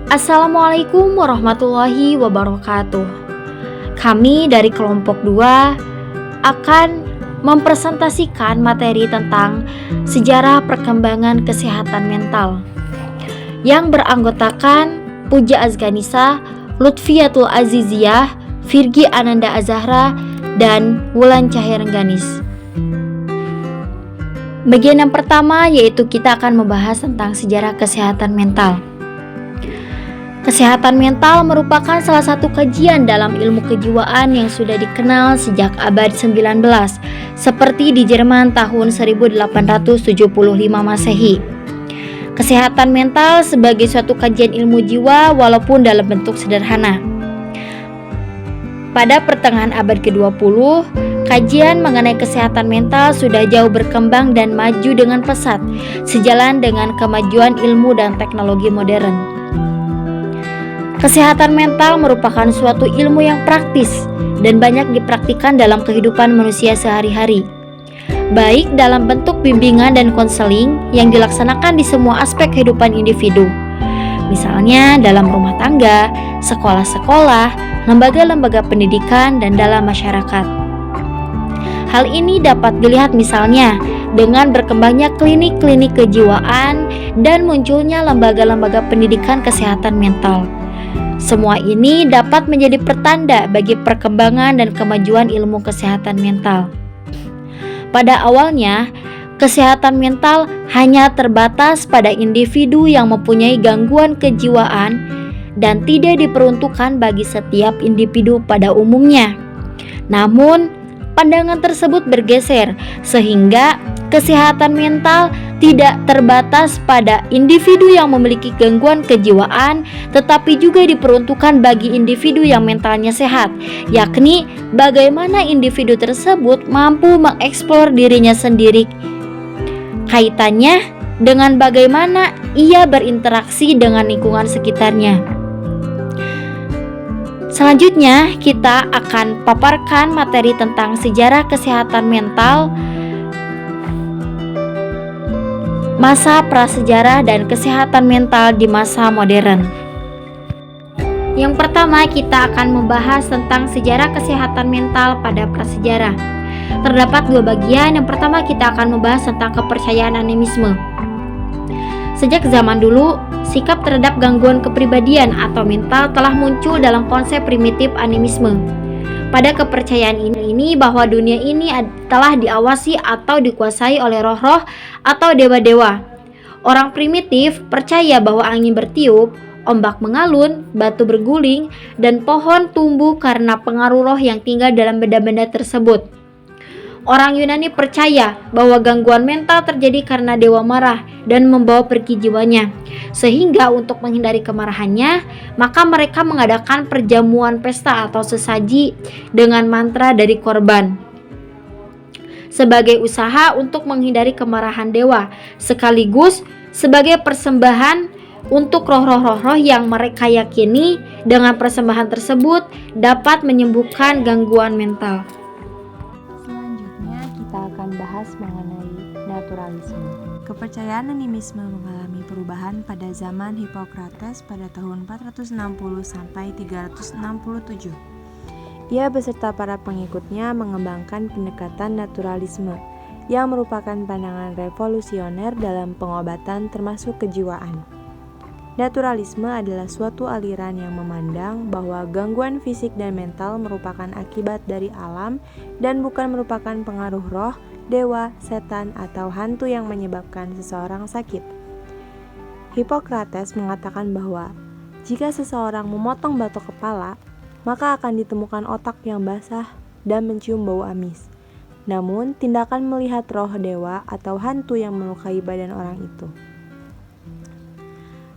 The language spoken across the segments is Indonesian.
Assalamualaikum warahmatullahi wabarakatuh. Kami dari kelompok 2 akan mempresentasikan materi tentang sejarah perkembangan kesehatan mental yang beranggotakan Puja Azganisa, Lutfiyatul Aziziyah, Virgi Ananda Azahra, dan Wulan Cahya Rengganis. Bagian yang pertama yaitu kita akan membahas tentang sejarah kesehatan mental. Kesehatan mental merupakan salah satu kajian dalam ilmu kejiwaan yang sudah dikenal sejak abad 19, seperti di Jerman tahun 1875 Masehi. Kesehatan mental sebagai suatu kajian ilmu jiwa walaupun dalam bentuk sederhana. Pada pertengahan abad ke-20, kajian mengenai kesehatan mental sudah jauh berkembang dan maju dengan pesat, sejalan dengan kemajuan ilmu dan teknologi modern. Kesehatan mental merupakan suatu ilmu yang praktis dan banyak dipraktikkan dalam kehidupan manusia sehari-hari, baik dalam bentuk bimbingan dan konseling yang dilaksanakan di semua aspek kehidupan individu, misalnya dalam rumah tangga, sekolah-sekolah, lembaga-lembaga pendidikan, dan dalam masyarakat. Hal ini dapat dilihat misalnya dengan berkembangnya klinik-klinik kejiwaan dan munculnya lembaga-lembaga pendidikan kesehatan mental. Semua ini dapat menjadi pertanda bagi perkembangan dan kemajuan ilmu kesehatan mental. Pada awalnya, kesehatan mental hanya terbatas pada individu yang mempunyai gangguan kejiwaan dan tidak diperuntukkan bagi setiap individu pada umumnya. Namun, pandangan tersebut bergeser sehingga kesehatan mental tidak terbatas pada individu yang memiliki gangguan kejiwaan, tetapi juga diperuntukkan bagi individu yang mentalnya sehat, yakni bagaimana individu tersebut mampu mengeksplor dirinya sendiri. Kaitannya dengan bagaimana ia berinteraksi dengan lingkungan sekitarnya. Selanjutnya, kita akan paparkan materi tentang sejarah kesehatan mental, masa prasejarah, dan kesehatan mental di masa modern. Yang pertama, kita akan membahas tentang sejarah kesehatan mental pada prasejarah. Terdapat 2 bagian. Yang pertama, kita akan membahas tentang kepercayaan animisme. Sejak zaman dulu, sikap terhadap gangguan kepribadian atau mental telah muncul dalam konsep primitif animisme. Pada kepercayaan ini bahwa dunia ini telah diawasi atau dikuasai oleh roh-roh atau dewa-dewa. Orang primitif percaya bahwa angin bertiup, ombak mengalun, batu berguling, dan pohon tumbuh karena pengaruh roh yang tinggal dalam benda-benda tersebut. Orang Yunani percaya bahwa gangguan mental terjadi karena dewa marah dan membawa pergi jiwanya. Sehingga untuk menghindari kemarahannya, maka mereka mengadakan perjamuan pesta atau sesaji dengan mantra dari korban sebagai usaha untuk menghindari kemarahan dewa, sekaligus sebagai persembahan untuk roh-roh yang mereka yakini dengan persembahan tersebut dapat menyembuhkan gangguan mental. Selanjutnya kita akan bahas mengenai naturalisme. Kepercayaan animisme mengalami perubahan pada zaman Hippocrates pada tahun 460 sampai 367. Ia beserta para pengikutnya mengembangkan pendekatan naturalisme yang merupakan pandangan revolusioner dalam pengobatan termasuk kejiwaan. Naturalisme adalah suatu aliran yang memandang bahwa gangguan fisik dan mental merupakan akibat dari alam dan bukan merupakan pengaruh roh, dewa, setan, atau hantu yang menyebabkan seseorang sakit. Hippocrates mengatakan bahwa jika seseorang memotong batok kepala, maka akan ditemukan otak yang basah dan mencium bau amis. Namun, tindakan melihat roh, dewa, atau hantu yang melukai badan orang itu.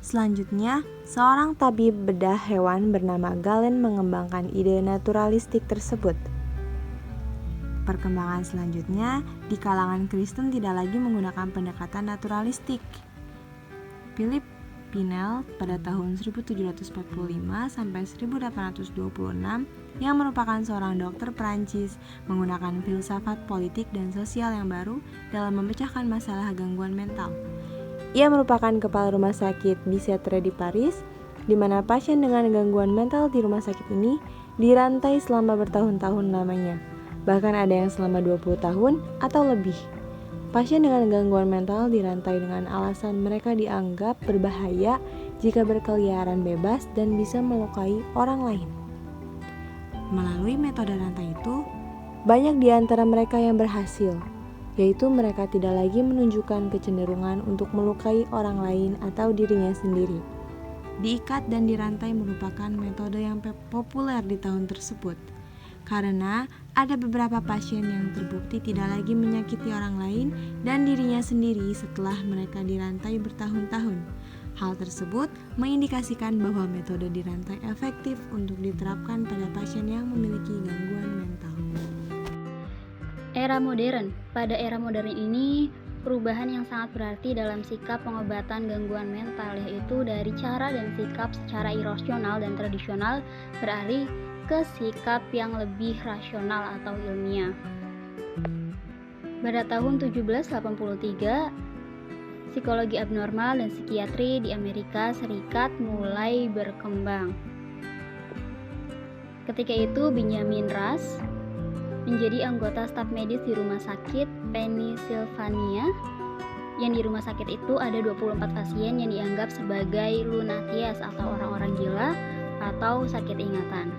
Selanjutnya, seorang tabib bedah hewan bernama Galen mengembangkan ide naturalistik tersebut. Perkembangan selanjutnya, di kalangan Kristen tidak lagi menggunakan pendekatan naturalistik. Philip Pinel pada tahun 1745 sampai 1826 yang merupakan seorang dokter Prancis menggunakan filsafat politik dan sosial yang baru dalam memecahkan masalah gangguan mental. Ia merupakan kepala rumah sakit Bicêtre di Paris di mana pasien dengan gangguan mental di rumah sakit ini dirantai selama bertahun-tahun lamanya, bahkan ada yang selama 20 tahun atau lebih. Pasien dengan gangguan mental dirantai dengan alasan mereka dianggap berbahaya jika berkeliaran bebas dan bisa melukai orang lain. Melalui metode rantai itu, banyak di antara mereka yang berhasil, yaitu mereka tidak lagi menunjukkan kecenderungan untuk melukai orang lain atau dirinya sendiri. Diikat dan dirantai merupakan metode yang populer di tahun tersebut, karena ada beberapa pasien yang terbukti tidak lagi menyakiti orang lain dan dirinya sendiri setelah mereka dirantai bertahun-tahun. Hal tersebut mengindikasikan bahwa metode dirantai efektif untuk diterapkan pada pasien yang memiliki gangguan mental. Era modern. Pada era modern ini, perubahan yang sangat berarti dalam sikap pengobatan gangguan mental, yaitu dari cara dan sikap secara irasional dan tradisional beralih ke sikap yang lebih rasional atau ilmiah. Pada tahun 1783, psikologi abnormal dan psikiatri di Amerika Serikat mulai berkembang. Ketika itu, Benjamin Rush menjadi anggota staf medis di rumah sakit Pennsylvania, yang di rumah sakit itu ada 24 pasien yang dianggap sebagai lunatias atau orang-orang gila atau sakit ingatan.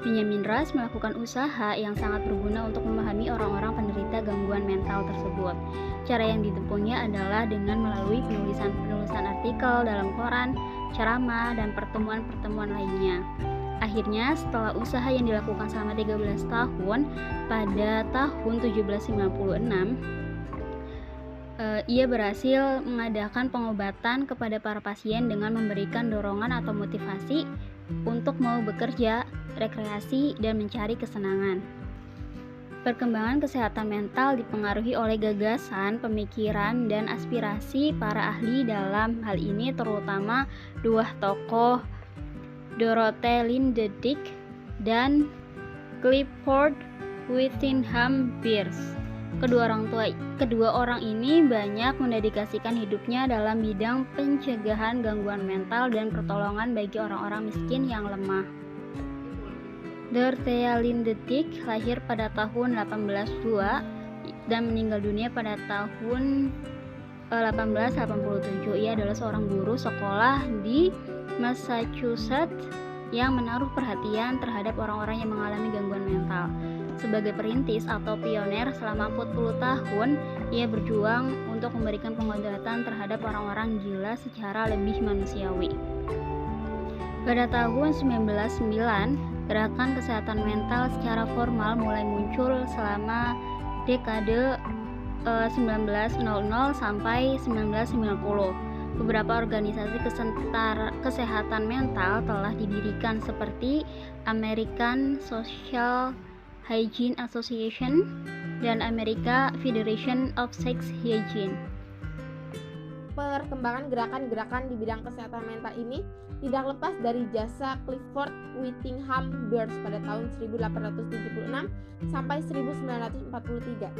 Benjamin Rush melakukan usaha yang sangat berguna untuk memahami orang-orang penderita gangguan mental tersebut. Cara yang ditempuhnya adalah dengan melalui penulisan artikel dalam koran, ceramah, dan pertemuan-pertemuan lainnya. Akhirnya, setelah usaha yang dilakukan selama 13 tahun, pada tahun 1796, ia berhasil mengadakan pengobatan kepada para pasien dengan memberikan dorongan atau motivasi untuk mau bekerja, rekreasi, dan mencari kesenangan. Perkembangan kesehatan mental dipengaruhi oleh gagasan, pemikiran, dan aspirasi para ahli dalam hal ini, terutama dua tokoh, Dorothy Linde Dick dan Clifford Whittingham Beers. Kedua orang ini banyak mendedikasikan hidupnya dalam bidang pencegahan gangguan mental dan pertolongan bagi orang-orang miskin yang lemah. Dorothea Linde Dick lahir pada tahun 1802 dan meninggal dunia pada tahun 1887. Ia adalah seorang guru sekolah di Massachusetts yang menaruh perhatian terhadap orang-orang yang mengalami gangguan mental. Sebagai perintis atau pioner selama 40 tahun, ia berjuang untuk memberikan pengobatan terhadap orang-orang gila secara lebih manusiawi. Pada tahun 1909, gerakan kesehatan mental secara formal mulai muncul selama dekade 1900 sampai 1990. Beberapa organisasi kesehatan mental telah didirikan seperti American Social Hygiene Association dan American Federation of Sex Hygiene. Perkembangan gerakan-gerakan di bidang kesehatan mental ini tidak lepas dari jasa Clifford Whittingham Beers pada tahun 1876 sampai 1943.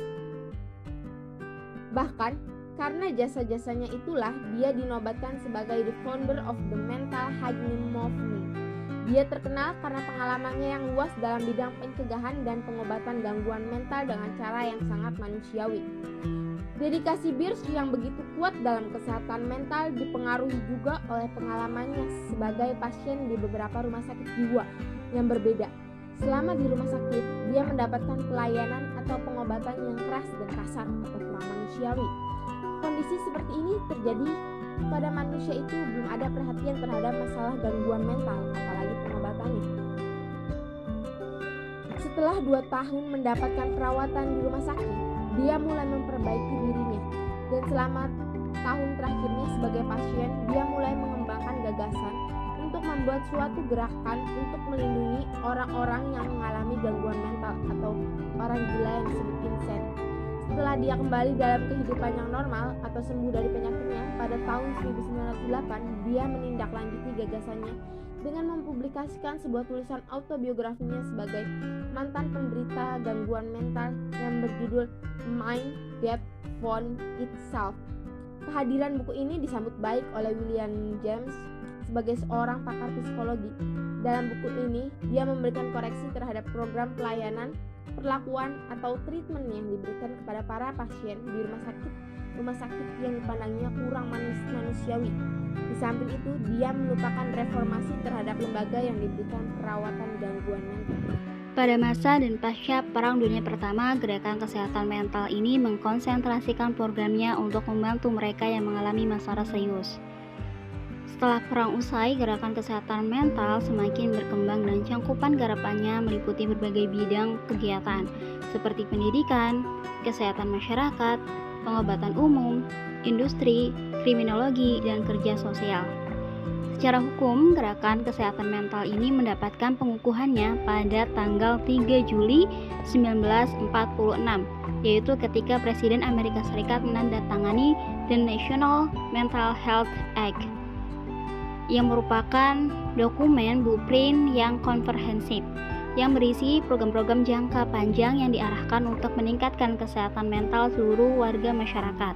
Bahkan, karena jasa-jasanya itulah dia dinobatkan sebagai the founder of the mental hygiene movement. Dia terkenal karena pengalamannya yang luas dalam bidang pencegahan dan pengobatan gangguan mental dengan cara yang sangat manusiawi. Dedikasi Beers yang begitu kuat dalam kesehatan mental dipengaruhi juga oleh pengalamannya sebagai pasien di beberapa rumah sakit jiwa yang berbeda. Selama di rumah sakit, dia mendapatkan pelayanan atau pengobatan yang keras dan kasar atau kurang manusiawi. Kondisi seperti ini terjadi pada manusia itu belum ada perhatian terhadap masalah gangguan mental, apalagi pengobatannya. Setelah 2 tahun mendapatkan perawatan di rumah sakit, dia mulai memperbaiki dirinya. Dan selama tahun terakhirnya sebagai pasien, dia mulai mengembangkan gagasan untuk membuat suatu gerakan untuk melindungi orang-orang yang mengalami gangguan mental atau orang gila yang disebut insane. Setelah dia kembali dalam kehidupan yang normal atau sembuh dari penyakitnya, pada tahun 1908 dia menindaklanjuti gagasannya dengan mempublikasikan sebuah tulisan autobiografinya sebagai mantan penderita gangguan mental yang berjudul Mind That Found Itself. Kehadiran buku ini disambut baik oleh William James, sebagai seorang pakar psikologi. Dalam buku ini, dia memberikan koreksi terhadap program pelayanan, perlakuan, atau treatment yang diberikan kepada para pasien di rumah sakit yang dipandangnya kurang manusiawi. Di samping itu, dia melupakan reformasi terhadap lembaga yang diberikan perawatan gangguan mental. Pada masa dan pasca Perang Dunia Pertama, gerakan kesehatan mental ini mengkonsentrasikan programnya untuk membantu mereka yang mengalami masalah serius. Setelah perang usai, gerakan kesehatan mental semakin berkembang dan cangkupan garapannya meliputi berbagai bidang kegiatan seperti pendidikan, kesehatan masyarakat, pengobatan umum, industri, kriminologi, dan kerja sosial. Secara hukum, gerakan kesehatan mental ini mendapatkan pengukuhannya pada tanggal 3 Juli 1946, yaitu ketika Presiden Amerika Serikat menandatangani The National Mental Health Act, yang merupakan dokumen blueprint yang komprehensif, yang berisi program-program jangka panjang yang diarahkan untuk meningkatkan kesehatan mental seluruh warga masyarakat.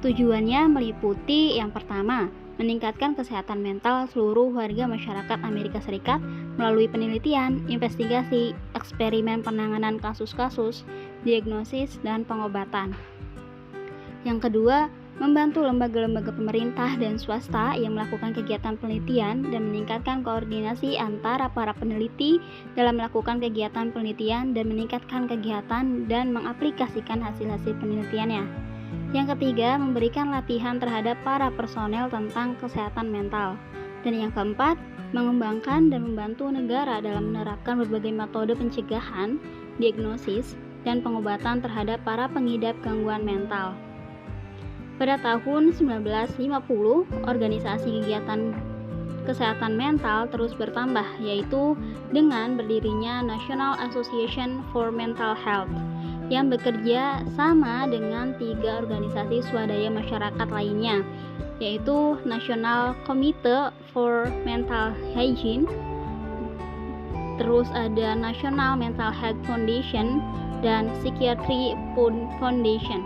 Tujuannya meliputi yang pertama, meningkatkan kesehatan mental seluruh warga masyarakat Amerika Serikat melalui penelitian, investigasi, eksperimen penanganan kasus-kasus, diagnosis, dan pengobatan. Yang kedua, membantu lembaga-lembaga pemerintah dan swasta yang melakukan kegiatan penelitian dan meningkatkan koordinasi antara para peneliti dalam melakukan kegiatan penelitian dan meningkatkan kegiatan dan mengaplikasikan hasil-hasil penelitiannya. Yang ketiga, memberikan latihan terhadap para personel tentang kesehatan mental. Dan yang keempat, mengembangkan dan membantu negara dalam menerapkan berbagai metode pencegahan, diagnosis, dan pengobatan terhadap para pengidap gangguan mental. Pada tahun 1950, organisasi kegiatan kesehatan mental terus bertambah, yaitu dengan berdirinya National Association for Mental Health, yang bekerja sama dengan 3 organisasi swadaya masyarakat lainnya, yaitu National Committee for Mental Hygiene, terus ada National Mental Health Foundation, dan Psychiatry Foundation.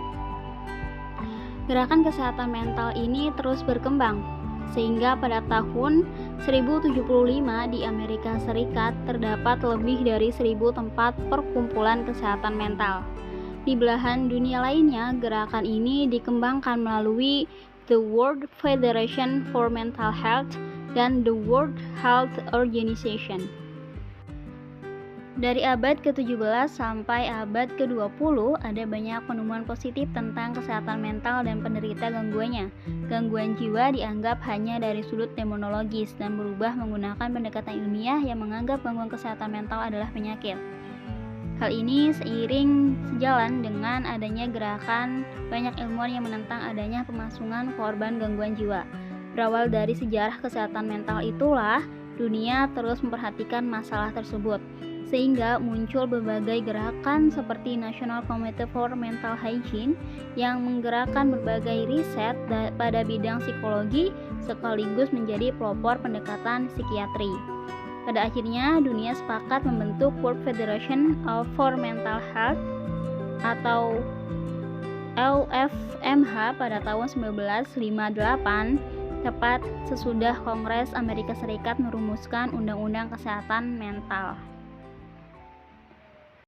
Gerakan kesehatan mental ini terus berkembang, sehingga pada tahun 1075 di Amerika Serikat terdapat lebih dari 1000 tempat perkumpulan kesehatan mental. Di belahan dunia lainnya, gerakan ini dikembangkan melalui The World Federation for Mental Health dan The World Health Organization. Dari abad ke-17 sampai abad ke-20, ada banyak penemuan positif tentang kesehatan mental dan penderita gangguannya. Gangguan jiwa dianggap hanya dari sudut demonologis dan berubah menggunakan pendekatan ilmiah yang menganggap gangguan kesehatan mental adalah penyakit. Hal ini seiring sejalan dengan adanya gerakan banyak ilmuwan yang menentang adanya pemasungan korban gangguan jiwa. Berawal dari sejarah kesehatan mental itulah, dunia terus memperhatikan masalah tersebut, sehingga muncul berbagai gerakan seperti National Committee for Mental Hygiene yang menggerakkan berbagai riset pada bidang psikologi sekaligus menjadi pelopor pendekatan psikiatri. Pada akhirnya, dunia sepakat membentuk World Federation for Mental Health atau LFMH pada tahun 1958, tepat sesudah Kongres Amerika Serikat merumuskan Undang-Undang Kesehatan Mental.